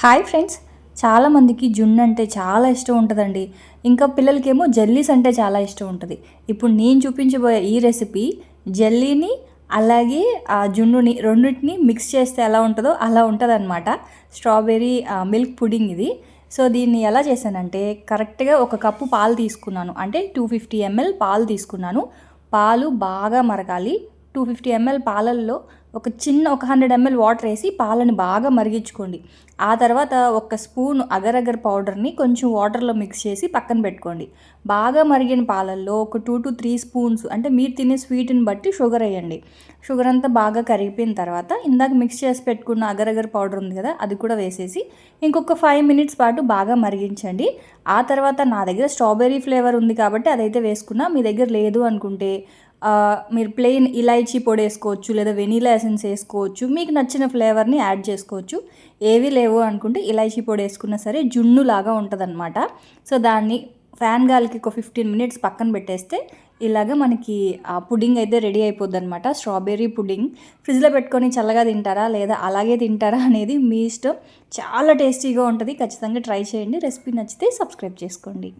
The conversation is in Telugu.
హాయ్ ఫ్రెండ్స్, చాలామందికి జున్ను అంటే చాలా ఇష్టం ఉంటుందండి. ఇంకా పిల్లలకేమో జెల్లీస్ అంటే చాలా ఇష్టం ఉంటుంది. ఇప్పుడు నేను చూపించబోయే ఈ రెసిపీ జెల్లీని అలాగే ఆ జున్నుని రెండింటిని మిక్స్ చేస్తే ఎలా ఉంటుందో అలా ఉంటుందన్నమాట. స్ట్రాబెర్రీ మిల్క్ పుడింగ్ ఇది. సో దీన్ని ఎలా చేశానంటే కరెక్ట్గా ఒక కప్పు పాలు తీసుకున్నాను. అంటే 250 ml పాలు తీసుకున్నాను. పాలు బాగా మరగాలి. 250 ml పాలల్లో ఒక 100 ml వాటర్ వేసి పాలని బాగా మరిగించుకోండి. ఆ తర్వాత ఒక స్పూన్ అగర్ అగర్ పౌడర్ని కొంచెం వాటర్లో మిక్స్ చేసి పక్కన పెట్టుకోండి. బాగా మరిగిన పాలల్లో ఒక 2 to 3 స్పూన్స్ అంటే మీరు తినే స్వీట్ని బట్టి షుగర్ వేయండి. షుగర్ అంతా బాగా కరిగిపోయిన తర్వాత ఇందాక మిక్స్ చేసి పెట్టుకున్న అగర్ అగర్ పౌడర్ ఉంది కదా, అది కూడా వేసేసి ఇంకొక 5 minutes పాటు బాగా మరిగించండి. ఆ తర్వాత నా దగ్గర స్ట్రాబెర్రీ ఫ్లేవర్ ఉంది కాబట్టి అదైతే వేసుకున్నా. మీ దగ్గర లేదు అనుకుంటే మీరు ప్లెయిన్ ఇలాచీ పొడి వేసుకోవచ్చు, లేదా వెనీలా ఎసెన్స్ వేసుకోవచ్చు. మీకు నచ్చిన ఫ్లేవర్ని యాడ్ చేసుకోవచ్చు. ఏవి లేవు అనుకుంటే ఇలాచీ పొడి వేసుకున్నా సరే జున్ను లాగా ఉంటుందన్నమాట. సో దాన్ని ఫ్యాన్ గాలికి ఒక 15 minutes పక్కన పెట్టేస్తే ఇలాగ మనకి ఆ పుడింగ్ అయితే రెడీ అయిపోద్ది అనమాట. స్ట్రాబెర్రీ పుడింగ్ ఫ్రిడ్జ్లో పెట్టుకొని చల్లగా తింటారా లేదా అలాగే తింటారా అనేది మీ ఇష్టం. చాలా టేస్టీగా ఉంటుంది. ఖచ్చితంగా ట్రై చేయండి. రెసిపీ నచ్చితే సబ్స్క్రైబ్ చేసుకోండి.